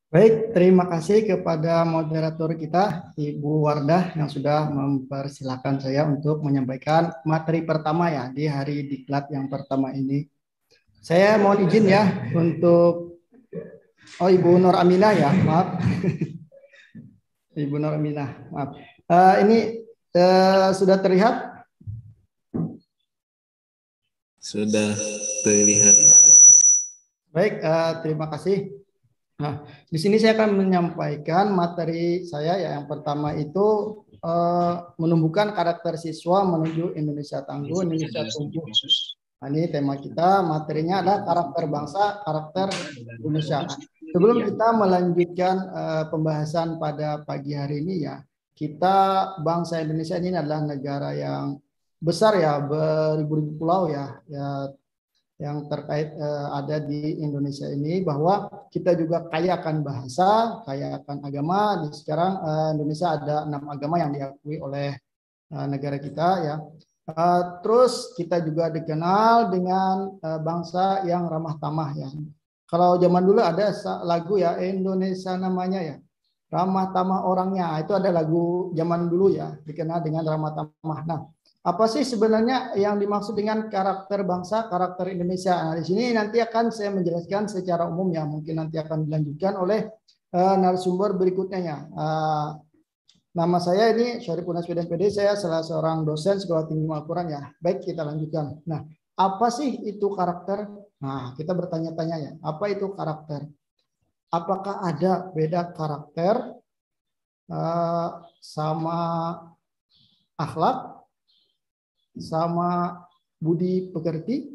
Baik, terima kasih kepada moderator kita, Ibu Wardah, yang sudah mempersilahkan saya untuk menyampaikan materi pertama ya di hari diklat yang pertama ini. Saya mohon izin ya untuk, Ibu Nur Aminah ya, maaf. Ibu Nur Aminah, maaf. Ini sudah terlihat? Sudah terlihat. Baik, terima kasih. Nah, di sini saya akan menyampaikan materi saya ya. Yang pertama itu menumbuhkan karakter siswa menuju Indonesia tangguh, Indonesia tumbuh. Nah, ini tema kita, materinya adalah karakter bangsa, karakter Indonesia. Nah, sebelum kita melanjutkan pembahasan pada pagi hari ini ya, kita bangsa Indonesia ini adalah negara yang besar ya, beribu-ribu pulau ya, yang terkait ada di Indonesia ini, bahwa kita juga kaya akan bahasa, kaya akan agama. Di sekarang Indonesia ada 6 agama yang diakui oleh negara kita ya. Terus kita juga dikenal dengan bangsa yang ramah tamah ya. Kalau zaman dulu ada lagu ya, Indonesia namanya ya, ramah tamah orangnya. Itu ada lagu zaman dulu ya, dikenal dengan ramah tamah. Nah, apa sih sebenarnya yang dimaksud dengan karakter bangsa, karakter Indonesia? Nah, di sini nanti akan saya menjelaskan secara umum ya, mungkin nanti akan dilanjutkan oleh narasumber berikutnya ya. Nama saya ini Syarif Unas SPD, saya salah seorang dosen Sekolah Tinggi Al-Quran ya. Baik, kita lanjutkan. Nah, apa sih itu karakter? Nah, kita bertanya-tanya ya, apa itu karakter? Apakah ada beda karakter sama akhlak, sama budi pekerti,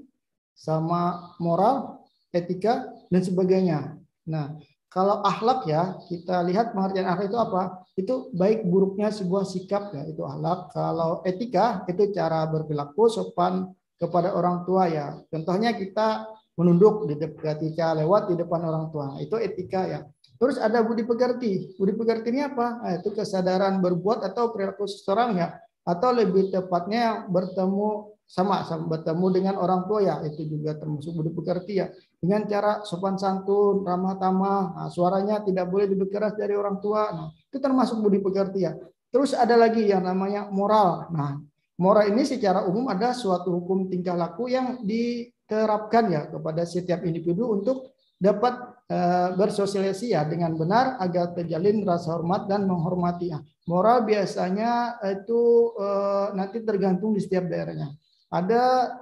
sama moral, etika, dan sebagainya. Nah, kalau akhlak ya, kita lihat pengertian akhlak itu apa? Itu baik buruknya sebuah sikap ya, itu akhlak. Kalau etika, itu cara berperilaku sopan kepada orang tua ya. Contohnya kita menunduk ketika lewat di depan orang tua. Itu etika ya. Terus ada budi pekerti. Budi pekerti ini apa? Nah, itu kesadaran berbuat atau perilaku seseorang ya, atau lebih tepatnya bertemu bertemu dengan orang tua ya, itu juga termasuk budi pekerti ya, dengan cara sopan santun, ramah tamah. Nah, suaranya tidak boleh lebih keras dari orang tua. Nah, itu termasuk budi pekerti ya. Terus ada lagi yang namanya moral. Nah, moral ini secara umum ada suatu hukum tingkah laku yang diterapkan ya kepada setiap individu untuk dapat bersosialisasi ya dengan benar agar terjalin rasa hormat dan menghormati ya. Moral biasanya itu nanti tergantung di setiap daerahnya. Ada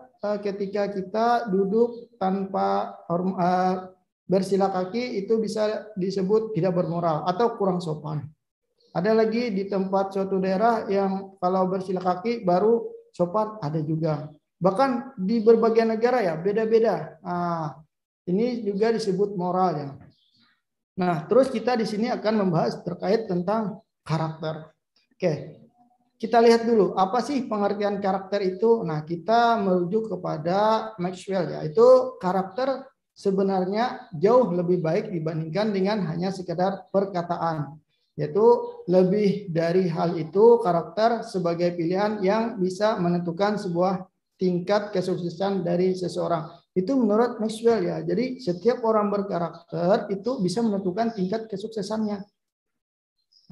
ketika kita duduk tanpa bersila kaki, itu bisa disebut tidak bermoral atau kurang sopan. Ada lagi di tempat suatu daerah yang kalau bersila kaki baru sopan, ada juga. Bahkan di berbagai negara ya beda-beda. Nah, ini juga disebut moral ya. Nah, terus kita di sini akan membahas terkait tentang karakter. Oke, kita lihat dulu apa sih pengertian karakter itu. Nah, kita merujuk kepada Maxwell ya. Itu karakter sebenarnya jauh lebih baik dibandingkan dengan hanya sekedar perkataan. Yaitu lebih dari hal itu, karakter sebagai pilihan yang bisa menentukan sebuah tingkat kesuksesan dari seseorang. Itu menurut Maxwell ya. Jadi setiap orang berkarakter itu bisa menentukan tingkat kesuksesannya.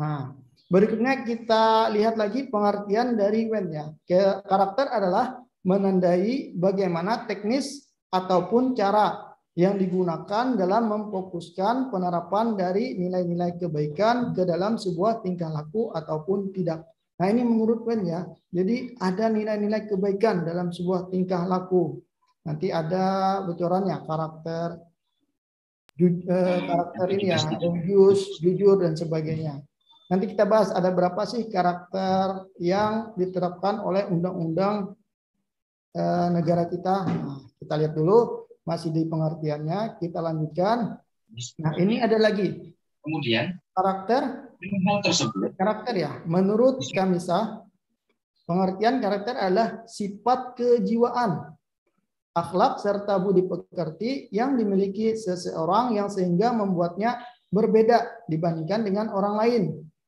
Nah, berikutnya kita lihat lagi pengertian dari Wendt ya. Karakter adalah menandai bagaimana teknis ataupun cara yang digunakan dalam memfokuskan penerapan dari nilai-nilai kebaikan ke dalam sebuah tingkah laku ataupun tidak. Nah, ini menurut Wendt ya. Jadi ada nilai-nilai kebaikan dalam sebuah tingkah laku. Nanti ada bocorannya, karakter ini ya, religius, jujur, dan sebagainya. Nanti kita bahas ada berapa sih karakter yang diterapkan oleh undang-undang negara kita. Nah, kita lihat dulu, masih di pengertiannya, kita lanjutkan. Nah, ini ada lagi. Kemudian karakter ya, menurut Kamisah, pengertian karakter adalah sifat kejiwaan, akhlak serta budi pekerti yang dimiliki seseorang yang sehingga membuatnya berbeda dibandingkan dengan orang lain.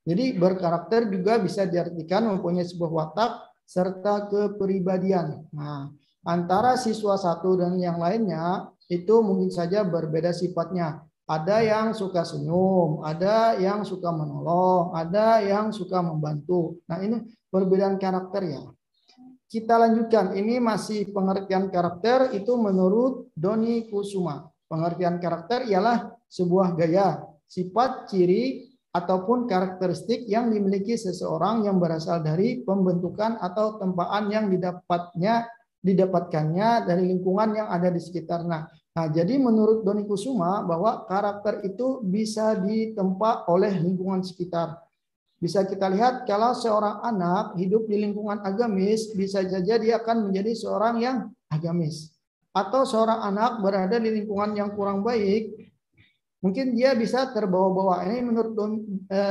Jadi berkarakter juga bisa diartikan mempunyai sebuah watak serta kepribadian. Nah, antara siswa satu dan yang lainnya itu mungkin saja berbeda sifatnya. Ada yang suka senyum, ada yang suka menolong, ada yang suka membantu. Nah, ini perbedaan karakter ya. Kita lanjutkan. Ini masih pengertian karakter itu menurut Doni Kusuma. Pengertian karakter ialah sebuah gaya, sifat, ciri, ataupun karakteristik yang dimiliki seseorang yang berasal dari pembentukan atau tempaan yang didapatkannya dari lingkungan yang ada di sekitarnya. Nah, jadi menurut Doni Kusuma bahwa karakter itu bisa ditempa oleh lingkungan sekitar. Bisa kita lihat kalau seorang anak hidup di lingkungan agamis, bisa saja dia akan menjadi seorang yang agamis. Atau seorang anak berada di lingkungan yang kurang baik, mungkin dia bisa terbawa-bawa. Ini menurut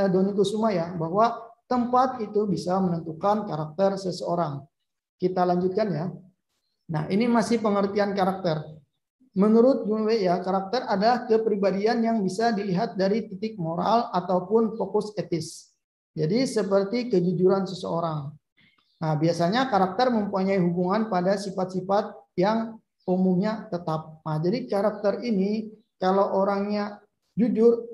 Doni Kusuma ya, bahwa tempat itu bisa menentukan karakter seseorang. Kita lanjutkan ya. Nah, ini masih pengertian karakter. Menurut gue ya, karakter adalah kepribadian yang bisa dilihat dari titik moral ataupun fokus etis. Jadi seperti kejujuran seseorang. Nah, biasanya karakter mempunyai hubungan pada sifat-sifat yang umumnya tetap. Nah, jadi karakter ini kalau orangnya jujur,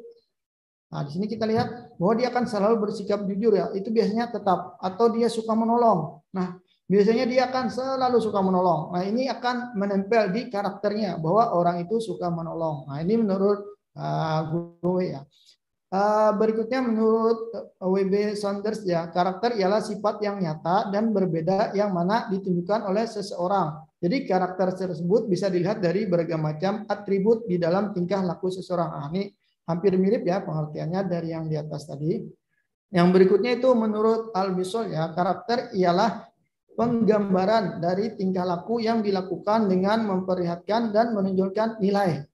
nah di sini kita lihat bahwa dia akan selalu bersikap jujur ya. Itu biasanya tetap. Atau dia suka menolong. Nah, biasanya dia akan selalu suka menolong. Nah, ini akan menempel di karakternya bahwa orang itu suka menolong. Nah, ini menurut gue ya. Berikutnya menurut W.B. Saunders ya, karakter ialah sifat yang nyata dan berbeda yang mana ditunjukkan oleh seseorang. Jadi karakter tersebut bisa dilihat dari berbagai macam atribut di dalam tingkah laku seseorang. Nah, ini hampir mirip ya pengertiannya dari yang di atas tadi. Yang berikutnya itu menurut Al-Bisol ya, karakter ialah penggambaran dari tingkah laku yang dilakukan dengan memperlihatkan dan menunjukkan nilai.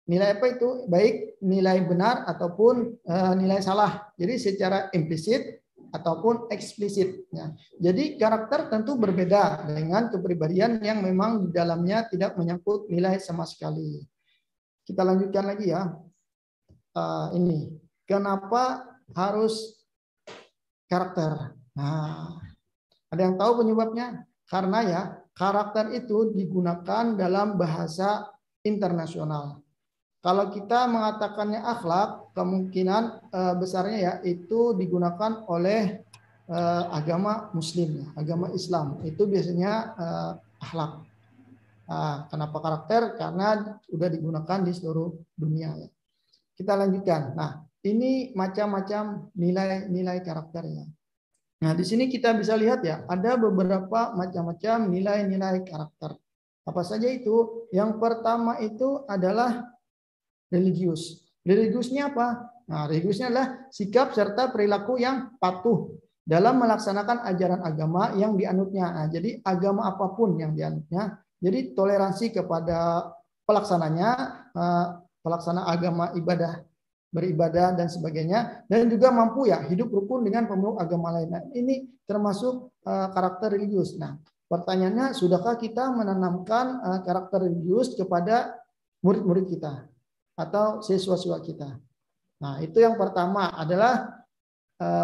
Nilai apa itu? Baik nilai benar ataupun nilai salah. Jadi secara implisit ataupun eksplisit. Ya. Jadi karakter tentu berbeda dengan kepribadian yang memang di dalamnya tidak menyangkut nilai sama sekali. Kita lanjutkan lagi ya. Ini kenapa harus karakter? Nah, ada yang tahu penyebabnya? Karena ya karakter itu digunakan dalam bahasa internasional. Kalau kita mengatakannya akhlak, kemungkinan besarnya ya itu digunakan oleh agama Muslim, agama Islam. Itu biasanya akhlak. Nah, kenapa karakter? Karena sudah digunakan di seluruh dunia. Ya. Kita lanjutkan. Nah, ini macam-macam nilai-nilai karakternya. Nah, di sini kita bisa lihat ya, ada beberapa macam-macam nilai-nilai karakter. Apa saja itu? Yang pertama itu adalah religius. Religiusnya apa? Nah, religiusnya adalah sikap serta perilaku yang patuh dalam melaksanakan ajaran agama yang dianutnya. Nah, jadi agama apapun yang dianutnya, jadi toleransi kepada pelaksananya, pelaksana agama ibadah, beribadah dan sebagainya, dan juga mampu ya hidup rukun dengan pemeluk agama lain. Nah, ini termasuk karakter religius. Nah, pertanyaannya, sudahkah kita menanamkan karakter religius kepada murid-murid kita atau siswa-siswa kita? Nah, itu yang pertama adalah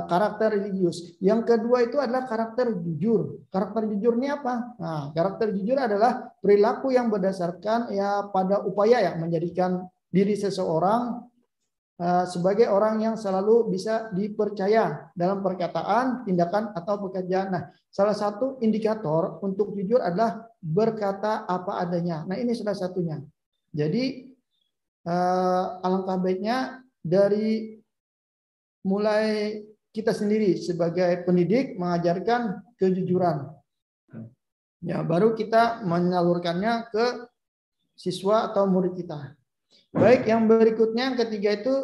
karakter religius. Yang kedua itu adalah karakter jujur. Karakter jujur ini apa? Nah, karakter jujur adalah perilaku yang berdasarkan ya pada upaya ya menjadikan diri seseorang sebagai orang yang selalu bisa dipercaya dalam perkataan, tindakan, atau pekerjaan. Nah, salah satu indikator untuk jujur adalah berkata apa adanya. Nah, ini salah satunya. Jadi, alangkah baiknya dari mulai kita sendiri sebagai pendidik mengajarkan kejujuran. Ya, baru kita menyalurkannya ke siswa atau murid kita. Baik, yang berikutnya yang ketiga itu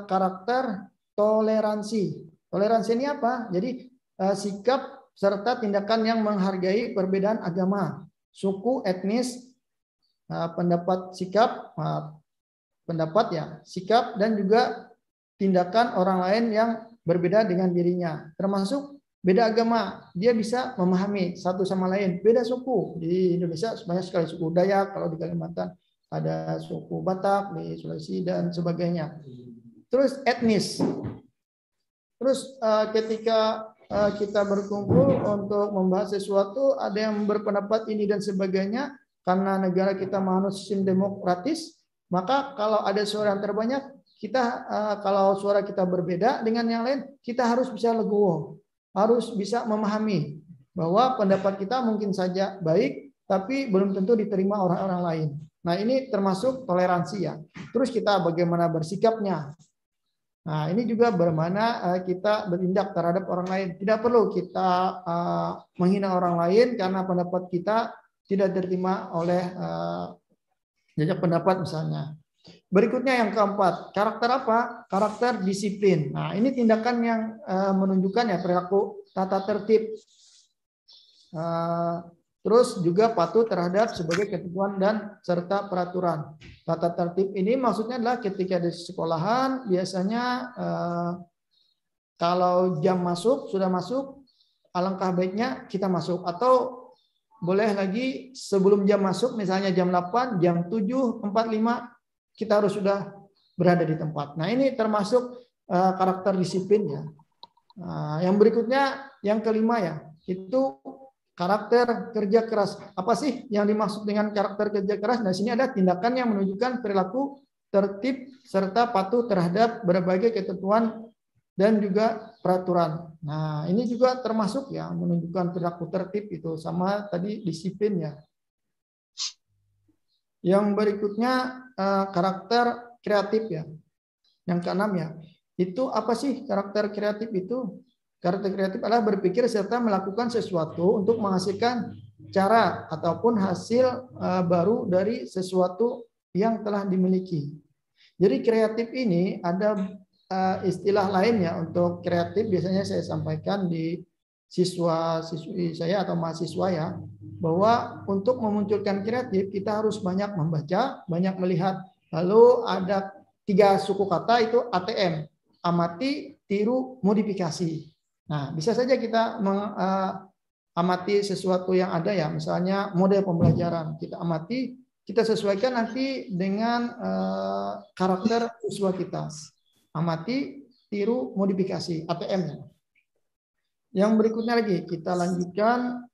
karakter toleransi. Toleransi ini apa? Jadi sikap serta tindakan yang menghargai perbedaan agama, suku, etnis, pendapat, sikap, pendapat ya, sikap dan juga tindakan orang lain yang berbeda dengan dirinya. Termasuk beda agama, dia bisa memahami satu sama lain. Beda suku, di Indonesia banyak sekali suku Dayak, kalau di Kalimantan ada suku Batak, di Sulawesi dan sebagainya. Terus etnis. Terus ketika kita berkumpul untuk membahas sesuatu, ada yang berpendapat ini dan sebagainya, karena negara kita menganut sistem demokratis, Maka kalau ada suara yang terbanyak, kita kalau suara kita berbeda dengan yang lain, kita harus bisa legowo, harus bisa memahami bahwa pendapat kita mungkin saja baik, tapi belum tentu diterima orang-orang lain. Nah, ini termasuk toleransi ya. Terus kita bagaimana bersikapnya. Nah, ini juga bagaimana kita bertindak terhadap orang lain. Tidak perlu kita menghina orang lain karena pendapat kita tidak diterima oleh jajak pendapat misalnya. Berikutnya yang keempat, karakter apa? Karakter disiplin. Nah, ini tindakan yang menunjukkan ya perilaku tata tertib. Terus juga patuh terhadap sebagai ketentuan dan serta peraturan. Tata tertib ini maksudnya adalah ketika di sekolahan biasanya kalau jam masuk sudah masuk, alangkah baiknya kita masuk, atau boleh lagi sebelum jam masuk, misalnya jam 8, jam 7.45 kita harus sudah berada di tempat. Nah, ini termasuk karakter disiplin ya. Yang berikutnya yang kelima ya, itu karakter kerja keras. Apa sih yang dimaksud dengan karakter kerja keras? Nah, sini ada tindakan yang menunjukkan perilaku tertib serta patuh terhadap berbagai ketentuan dan juga peraturan. Nah, ini juga termasuk ya menunjukkan perilaku tertib itu, sama tadi disiplin ya. Yang berikutnya karakter kreatif ya. Yang keenam ya. Itu apa sih karakter kreatif itu? Karakter kreatif adalah berpikir serta melakukan sesuatu untuk menghasilkan cara ataupun hasil baru dari sesuatu yang telah dimiliki. Jadi kreatif ini ada istilah lainnya untuk kreatif, biasanya saya sampaikan di siswa-siswi saya atau mahasiswa ya, bahwa untuk memunculkan kreatif kita harus banyak membaca, banyak melihat. Lalu ada 3 suku kata itu ATM, amati, tiru, modifikasi. Nah, bisa saja kita amati sesuatu yang ada ya, misalnya model pembelajaran, kita amati, kita sesuaikan nanti dengan karakter siswa kita. Amati, tiru, modifikasi, ATM. Yang berikutnya lagi, kita lanjutkan.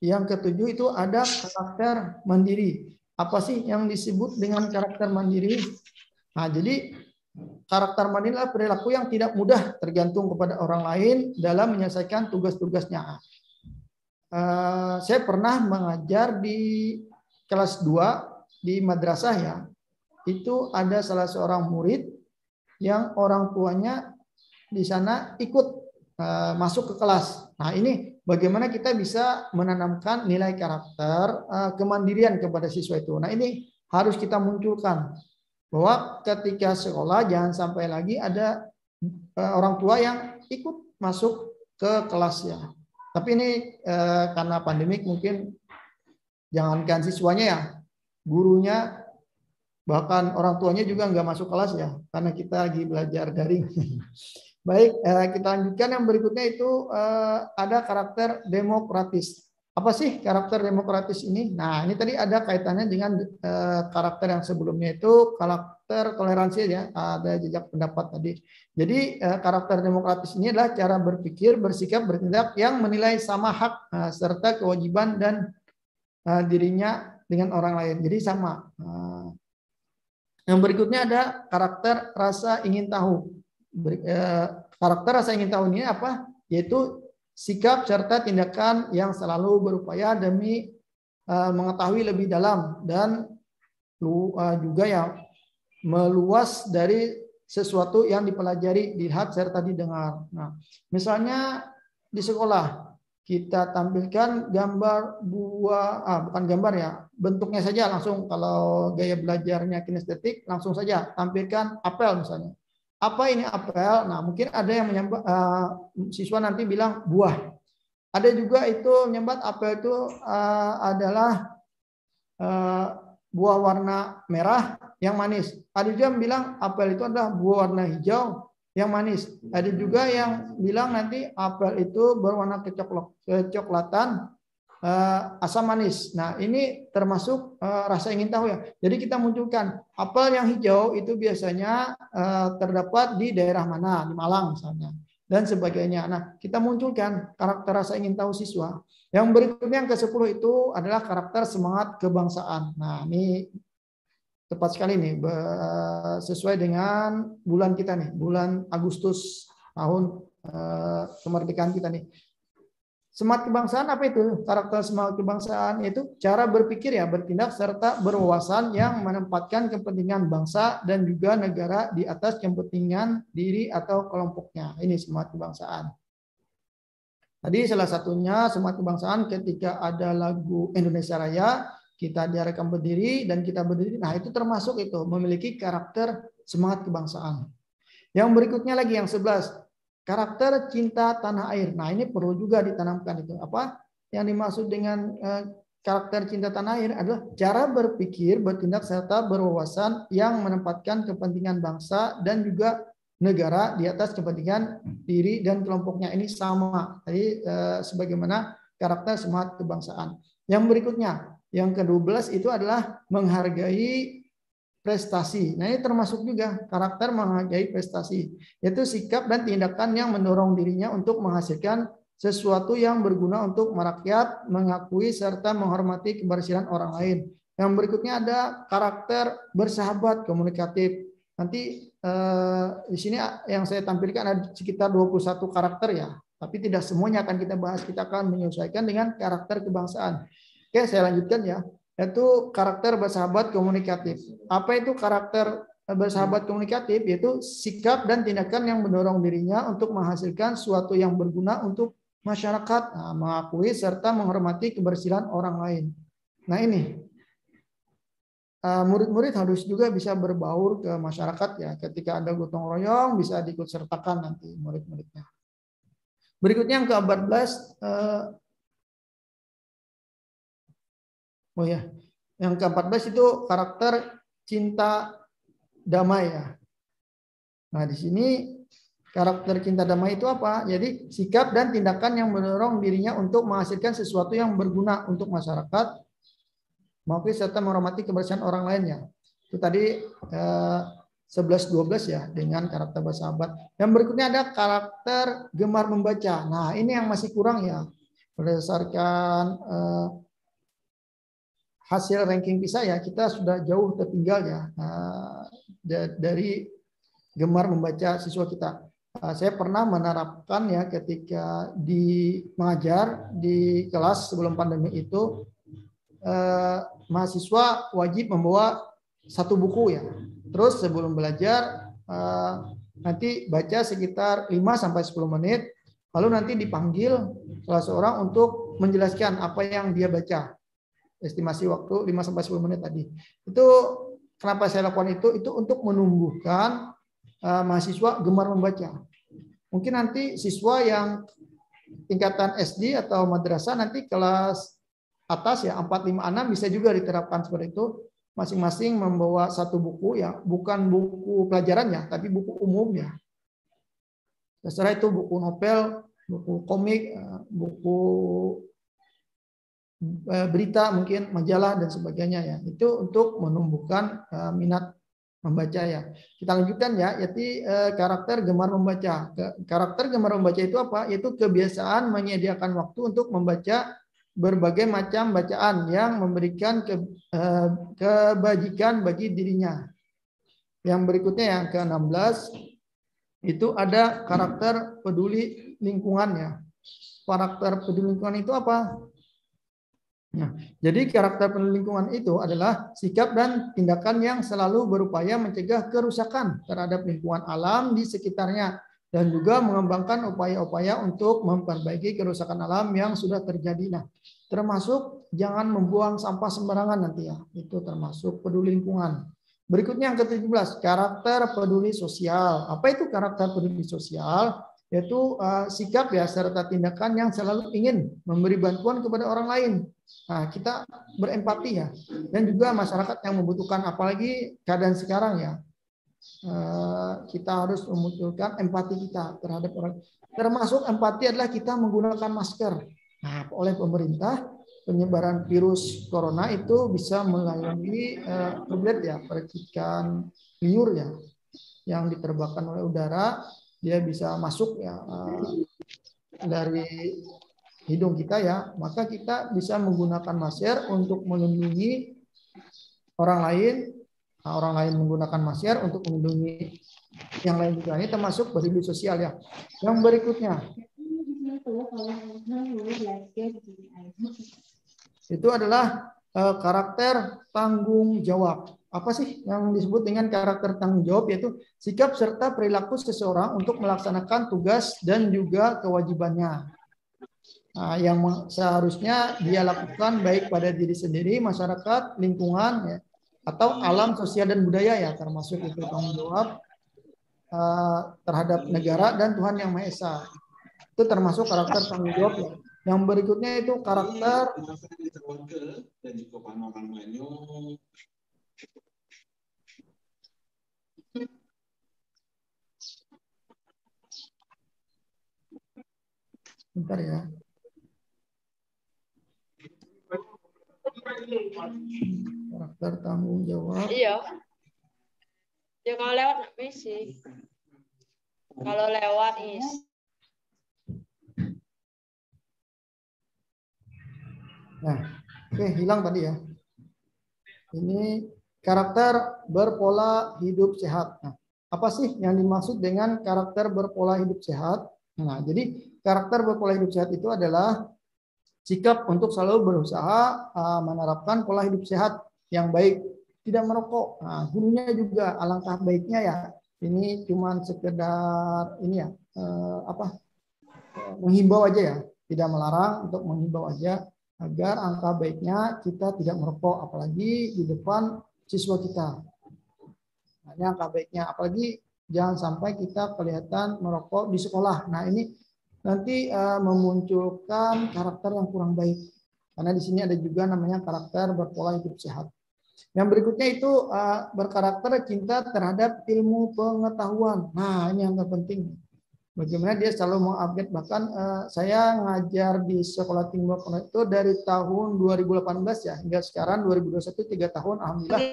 Yang ketujuh itu ada karakter mandiri. Apa sih yang disebut dengan karakter mandiri? Nah, jadi karakter mandiri adalah perilaku yang tidak mudah tergantung kepada orang lain dalam menyelesaikan tugas-tugasnya. Saya pernah mengajar di kelas 2 di madrasah ya. Itu ada salah seorang murid yang orang tuanya di sana ikut masuk ke kelas. Nah, ini bagaimana kita bisa menanamkan nilai karakter kemandirian kepada siswa itu. Nah, ini harus kita munculkan bahwa ketika sekolah jangan sampai lagi ada orang tua yang ikut masuk ke kelas ya. Tapi ini karena pandemik mungkin jangankan siswanya ya, gurunya bahkan orang tuanya juga nggak masuk kelas ya, karena kita lagi belajar daring. Baik, kita lanjutkan. Yang berikutnya itu ada karakter demokratis. Apa sih karakter demokratis ini? Nah, ini tadi ada kaitannya dengan karakter yang sebelumnya itu karakter toleransi ya, ada jejak pendapat tadi. Jadi karakter demokratis ini adalah cara berpikir, bersikap, bertindak yang menilai sama hak serta kewajiban dan dirinya dengan orang lain. Jadi sama. Yang berikutnya ada karakter rasa ingin tahu. Karakter rasa ingin tahu ini apa? Yaitu sikap serta tindakan yang selalu berupaya demi mengetahui lebih dalam dan juga ya meluas dari sesuatu yang dipelajari, dilihat serta didengar. Nah, misalnya di sekolah kita tampilkan gambar buah, bukan gambar ya, bentuknya saja langsung. Kalau gaya belajarnya kinestetik, langsung saja tampilkan apel misalnya. Apa ini apel? Nah, mungkin ada yang menyambat, siswa nanti bilang buah. Ada juga itu menyambat apel itu adalah buah warna merah yang manis. Ada juga yang bilang apel itu adalah buah warna hijau yang manis. Ada juga yang bilang nanti apel itu berwarna kecoklatan, asam manis. Nah, ini termasuk rasa ingin tahu ya. Jadi kita munculkan apel yang hijau itu biasanya terdapat di daerah mana, di Malang misalnya, dan sebagainya. Nah, kita munculkan karakter rasa ingin tahu siswa. Yang berikutnya yang ke-10 itu adalah karakter semangat kebangsaan. Nah, ini tepat sekali nih, sesuai dengan bulan kita nih, bulan Agustus tahun kemerdekaan kita nih. Semangat kebangsaan apa itu? Karakter semangat kebangsaan yaitu cara berpikir ya, bertindak serta berwawasan yang menempatkan kepentingan bangsa dan juga negara di atas kepentingan diri atau kelompoknya. Ini semangat kebangsaan. Tadi salah satunya semangat kebangsaan ketika ada lagu Indonesia Raya, kita diarahkan berdiri dan kita berdiri. Nah, itu termasuk itu memiliki karakter semangat kebangsaan. Yang berikutnya lagi yang 11. Karakter cinta tanah air. Nah, ini perlu juga ditanamkan itu. Apa yang dimaksud dengan karakter cinta tanah air adalah cara berpikir, bertindak serta berwawasan yang menempatkan kepentingan bangsa dan juga negara di atas kepentingan diri dan kelompoknya. Ini sama. Jadi sebagaimana karakter semangat kebangsaan. Yang berikutnya, yang ke-12 itu adalah menghargai prestasi. Nah, ini termasuk juga karakter menghargai prestasi, yaitu sikap dan tindakan yang mendorong dirinya untuk menghasilkan sesuatu yang berguna untuk merakyat, mengakui serta menghormati kebersihan orang lain. Yang berikutnya ada karakter bersahabat komunikatif. Nanti di sini yang saya tampilkan ada sekitar 21 karakter ya, tapi tidak semuanya akan kita bahas, kita akan menyesuaikan dengan karakter kebangsaan. Oke, saya lanjutkan ya. Yaitu karakter bersahabat komunikatif. Apa itu karakter bersahabat komunikatif? Yaitu sikap dan tindakan yang mendorong dirinya untuk menghasilkan sesuatu yang berguna untuk masyarakat, mengakui serta menghormati kebersihan orang lain. Nah, ini murid-murid harus juga bisa berbaur ke masyarakat ya. Ketika ada gotong royong bisa diikut sertakan nanti murid-muridnya. Berikutnya yang ke-14. Oh ya, yang ke-14 itu karakter cinta damai ya. Nah, di sini karakter cinta damai itu apa? Jadi sikap dan tindakan yang mendorong dirinya untuk menghasilkan sesuatu yang berguna untuk masyarakat, maupun serta menghormati kebersihan orang lainnya. Itu tadi 11-12 ya dengan karakter bersahabat. Yang berikutnya ada karakter gemar membaca. Nah, ini yang masih kurang ya. Berdasarkan hasil ranking PISA ya, kita sudah jauh tertinggal ya dari gemar membaca siswa kita. Saya pernah menerapkan ya ketika mengajar di kelas sebelum pandemi itu, mahasiswa wajib membawa 1 buku ya. Terus sebelum belajar nanti baca sekitar 5-10 menit, lalu nanti dipanggil salah seorang untuk menjelaskan apa yang dia baca. Estimasi waktu 5-10 menit tadi. Itu kenapa saya lakukan itu untuk menumbuhkan mahasiswa gemar membaca. Mungkin nanti siswa yang tingkatan SD atau madrasah nanti kelas atas ya 4, 5, 6 bisa juga diterapkan seperti itu. Masing-masing membawa 1 buku ya, bukan buku pelajaran ya, tapi buku umum ya. Terserah itu buku novel, buku komik, buku berita, mungkin majalah dan sebagainya ya. Itu untuk menumbuhkan minat membaca ya. Kita lanjutkan ya, yaitu karakter gemar membaca. Karakter gemar membaca itu apa? Yaitu kebiasaan menyediakan waktu untuk membaca berbagai macam bacaan yang memberikan kebajikan bagi dirinya. Yang berikutnya yang ke-16 itu ada karakter peduli lingkungannya. Karakter peduli lingkungan itu apa? Nah, jadi karakter peduli lingkungan itu adalah sikap dan tindakan yang selalu berupaya mencegah kerusakan terhadap lingkungan alam di sekitarnya dan juga mengembangkan upaya-upaya untuk memperbaiki kerusakan alam yang sudah terjadi. Nah, termasuk jangan membuang sampah sembarangan nanti ya. Itu termasuk peduli lingkungan. Berikutnya yang ke-17, karakter peduli sosial. Apa itu karakter peduli sosial? Yaitu sikap ya serta tindakan yang selalu ingin memberi bantuan kepada orang lain. Nah, kita berempati ya, dan juga masyarakat yang membutuhkan, apalagi keadaan sekarang ya, kita harus memunculkan empati kita terhadap orang. Termasuk empati adalah kita menggunakan masker. Nah, oleh pemerintah penyebaran virus corona itu bisa melalui ya, percikan liur ya, yang diterbangkan oleh udara. Dia bisa masuk ya dari hidung kita ya, maka kita bisa menggunakan masker untuk melindungi orang lain orang lain menggunakan masker untuk melindungi yang lain juga. Ini termasuk berdiri sosial ya. Yang berikutnya itu adalah karakter tanggung jawab. Apa sih yang disebut dengan karakter tanggung jawab? Yaitu sikap serta perilaku seseorang untuk melaksanakan tugas dan juga kewajibannya. Nah, yang seharusnya dia lakukan baik pada diri sendiri, masyarakat, lingkungan, ya, atau alam sosial dan budaya ya, termasuk itu tanggung jawab terhadap negara dan Tuhan Yang Maha Esa. Itu termasuk karakter tanggung jawab ya. Yang berikutnya itu karakter bentar ya. Karakter tanggung jawab. Iya. Ya kalau lewat nggak bisa. Kalau lewat is. Nah, oke, hilang tadi ya. Ini karakter berpola hidup sehat. Nah, apa sih yang dimaksud dengan karakter berpola hidup sehat? Nah, jadi karakter berpola hidup sehat itu adalah sikap untuk selalu berusaha menerapkan pola hidup sehat yang baik, tidak merokok. Nah, gurunya juga alangkah baiknya ya. Ini cuman sekedar ini ya menghimbau aja ya, tidak melarang, untuk menghimbau aja agar angka baiknya kita tidak merokok, apalagi di depan siswa kita. Nah, ini angka baiknya, apalagi jangan sampai kita kelihatan merokok di sekolah. Nah, ini nanti memunculkan karakter yang kurang baik. Karena di sini ada juga namanya karakter berpola hidup sehat. Yang berikutnya itu berkarakter cinta terhadap ilmu pengetahuan. Nah, ini yang terpenting. Bagaimana dia selalu mengupdate. Bahkan saya ngajar di Sekolah Tinggi itu dari tahun 2018 ya hingga sekarang 2021, 3 tahun. Alhamdulillah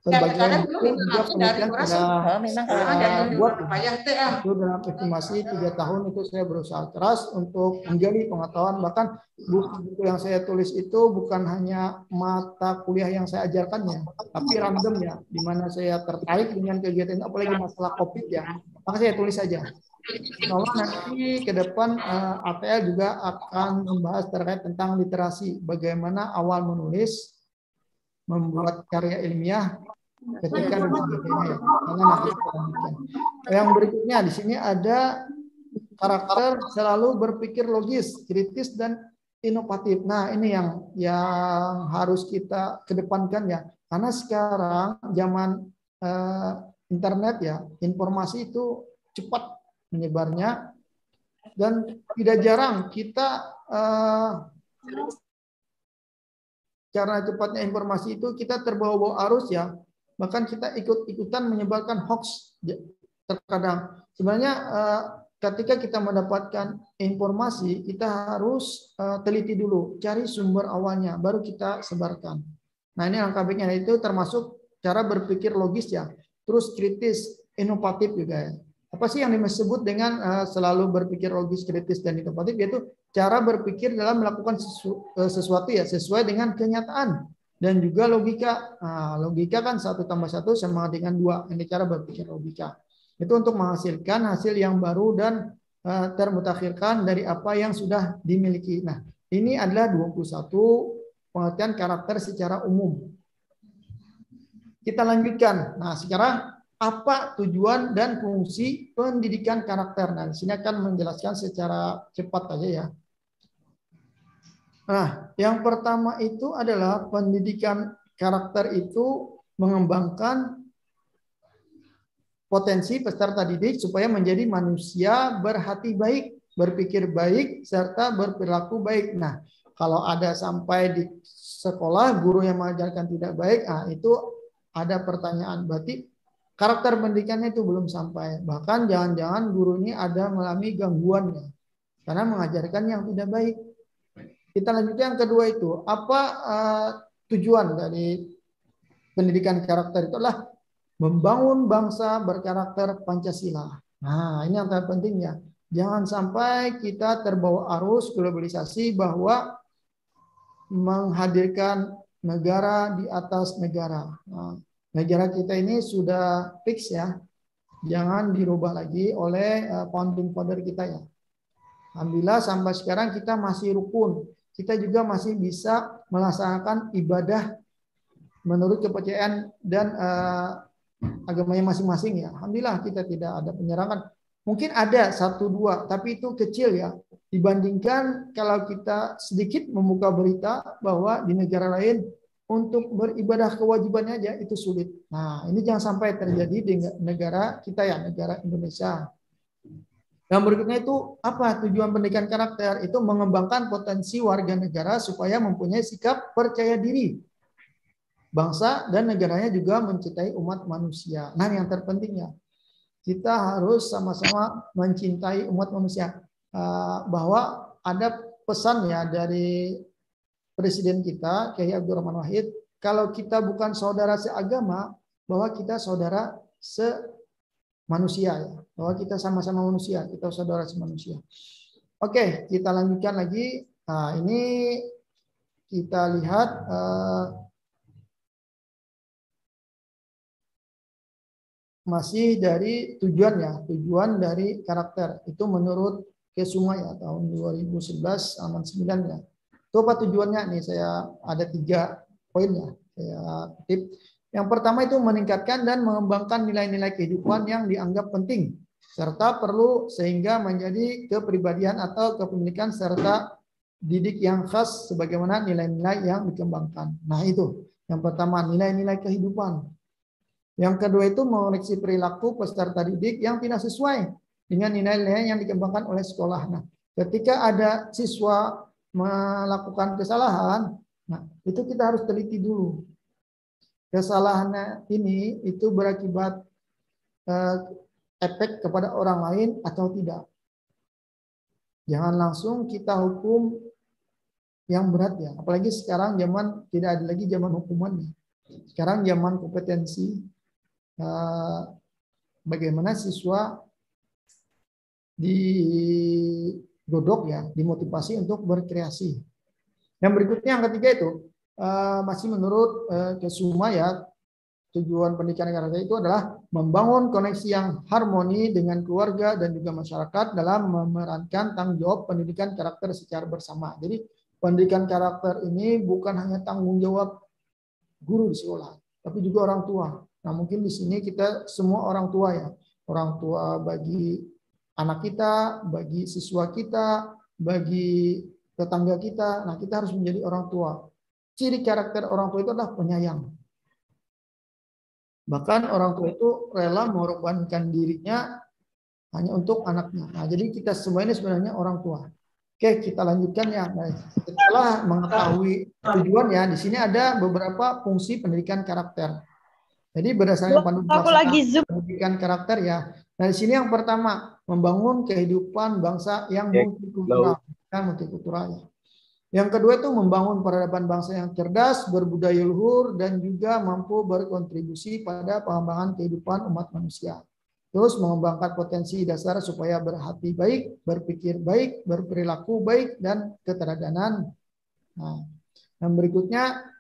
berbagai juga penelitian sudah buat itu dalam estimasi 3 tahun itu saya berusaha keras untuk menggali pengetahuan. Bahkan buku yang saya tulis itu bukan hanya mata kuliah yang saya ajarkan ya, tapi random ya, di mana saya tertarik dengan kegiatan apalagi masalah COVID ya, maka saya tulis saja. Kalau nanti ke depan ATL juga akan membahas terkait tentang literasi, bagaimana awal menulis, membuat karya ilmiah, ketika dan sebagainya ya. Karena nanti kita lanjutkan. Yang berikutnya di sini ada karakter selalu berpikir logis, kritis dan inovatif. Nah, ini yang harus kita kedepankan ya. Karena sekarang zaman internet ya, informasi itu cepat menyebarnya, dan tidak jarang kita karena cepatnya informasi itu kita terbawa-bawa arus ya, bahkan kita ikut-ikutan menyebarkan hoax terkadang. Sebenarnya ketika kita mendapatkan informasi, kita harus teliti dulu, cari sumber awalnya, baru kita sebarkan. Nah, ini angka baiknya itu termasuk cara berpikir logis ya, terus kritis, inovatif juga ya. Apa sih yang disebut dengan selalu berpikir logis, kritis, dan inovatif? Yaitu cara berpikir dalam melakukan sesuatu ya sesuai dengan kenyataan dan juga logika. Nah, logika kan 1 + 1 sama dengan 2. Ini cara berpikir logika. Itu untuk menghasilkan hasil yang baru dan termutakhirkan dari apa yang sudah dimiliki. Nah, ini adalah 21 pengertian karakter secara umum. Kita lanjutkan. Nah, sekarang apa tujuan dan fungsi pendidikan karakter? Nah, di sini akan menjelaskan secara cepat aja ya. Nah, yang pertama itu adalah pendidikan karakter itu mengembangkan potensi peserta didik supaya menjadi manusia berhati baik, berpikir baik, serta berperilaku baik. Nah, kalau ada sampai di sekolah guru yang mengajarkan tidak baik, nah itu ada pertanyaan, berarti karakter pendidikannya itu belum sampai. Bahkan jangan-jangan guru ini ada mengalami gangguannya karena mengajarkan yang tidak baik. Kita lanjutkan yang kedua itu, apa tujuan dari pendidikan karakter itu adalah membangun bangsa berkarakter Pancasila. Nah, ini yang terpenting ya. Jangan sampai kita terbawa arus globalisasi bahwa menghadirkan negara di atas negara. Nah, negara kita ini sudah fix ya, jangan dirubah lagi oleh founding father kita ya. Alhamdulillah sampai sekarang kita masih rukun, kita juga masih bisa melaksanakan ibadah menurut kepercayaan dan agamanya masing-masing ya. Alhamdulillah kita tidak ada penyerangan. Mungkin ada 1-2, tapi itu kecil ya. Dibandingkan kalau kita sedikit membuka berita bahwa di negara lain untuk beribadah kewajibannya aja itu sulit. Nah, ini jangan sampai terjadi di negara kita ya, negara Indonesia. Yang berikutnya itu apa tujuan pendidikan karakter? Itu mengembangkan potensi warga negara supaya mempunyai sikap percaya diri. Bangsa dan negaranya juga mencintai umat manusia. Nah, yang terpentingnya kita harus sama-sama mencintai umat manusia. Bahwa ada pesan ya dari Presiden kita, Kiai Abdul Rahman Wahid, kalau kita bukan saudara seagama, bahwa kita saudara semanusia ya. Bahwa kita sama-sama manusia, kita saudara semanusia. Oke, kita lanjutkan lagi. Nah, ini kita lihat masih dari tujuan ya, tujuan dari karakter. Itu menurut Kesuma ya, tahun 2011 halaman 9 ya. Itu apa tujuannya nih? Saya ada 3 poin ya. Saya tip. Yang pertama itu meningkatkan dan mengembangkan nilai-nilai kehidupan yang dianggap penting serta perlu sehingga menjadi kepribadian atau kepemilikan serta didik yang khas sebagaimana nilai-nilai yang dikembangkan. Nah, itu yang pertama, nilai-nilai kehidupan. Yang kedua itu mengoreksi perilaku peserta didik yang tidak sesuai dengan nilai-nilai yang dikembangkan oleh sekolah. Nah, ketika ada siswa melakukan kesalahan, nah itu kita harus teliti dulu. Kesalahannya ini itu berakibat efek kepada orang lain atau tidak. Jangan langsung kita hukum yang berat ya. Apalagi sekarang zaman tidak ada lagi zaman hukumannya. Sekarang zaman kompetensi. Bagaimana siswa digodok ya, dimotivasi untuk berkreasi. Yang berikutnya yang ketiga itu masih menurut Kesuma ya, tujuan pendidikan karakter itu adalah membangun koneksi yang harmoni dengan keluarga dan juga masyarakat dalam memerankan tanggung jawab pendidikan karakter secara bersama. Jadi pendidikan karakter ini bukan hanya tanggung jawab guru di sekolah, tapi juga orang tua. Nah, mungkin di sini kita semua orang tua ya, orang tua bagi anak kita, bagi siswa kita, bagi tetangga kita. Nah, kita harus menjadi orang tua. Ciri karakter orang tua itu adalah penyayang. Bahkan orang tua itu rela mengorbankan dirinya hanya untuk anaknya. Nah, jadi kita semua ini sebenarnya orang tua. Oke, kita lanjutkan ya. Nah, setelah mengetahui tujuannya, di sini ada beberapa fungsi pendidikan karakter. Jadi berdasarkan panduan pendidikan karakter ya. Nah, di sini yang pertama, membangun kehidupan bangsa yang multikultural. Yang kedua itu membangun peradaban bangsa yang cerdas, berbudaya luhur, dan juga mampu berkontribusi pada pengembangan kehidupan umat manusia. Terus mengembangkan potensi dasar supaya berhati baik, berpikir baik, berperilaku baik, dan keteladanan. Nah, yang berikutnya,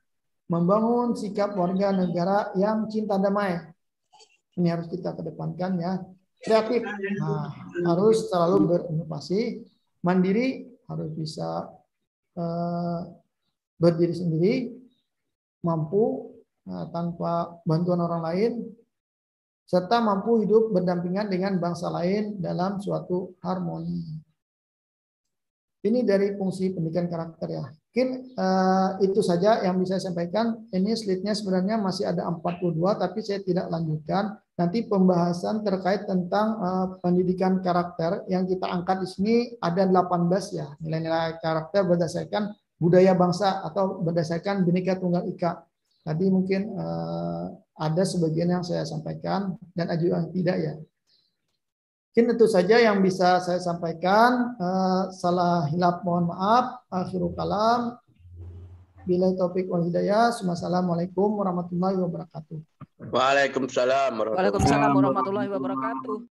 membangun sikap warga negara yang cinta damai. Ini harus kita kedepankan ya. Kreatif, nah, harus selalu berinovasi. Mandiri, harus bisa berdiri sendiri, mampu tanpa bantuan orang lain, serta mampu hidup berdampingan dengan bangsa lain dalam suatu harmoni. Ini dari fungsi pendidikan karakter ya. Mungkin itu saja yang bisa saya sampaikan. Ini slide-nya sebenarnya masih ada 42, tapi saya tidak lanjutkan. Nanti pembahasan terkait tentang pendidikan karakter yang kita angkat di sini ada 18 ya. Nilai-nilai karakter berdasarkan budaya bangsa atau berdasarkan Bhinneka Tunggal Ika. Tadi mungkin ada sebagian yang saya sampaikan dan ada yang tidak ya. Mungkin itu saja yang bisa saya sampaikan. Salah hilaf mohon maaf. Akhirul kalam. Billahi taufiq wal hidayah. Wassalamualaikum warahmatullahi wabarakatuh. Waalaikumsalam warahmatullahi wabarakatuh.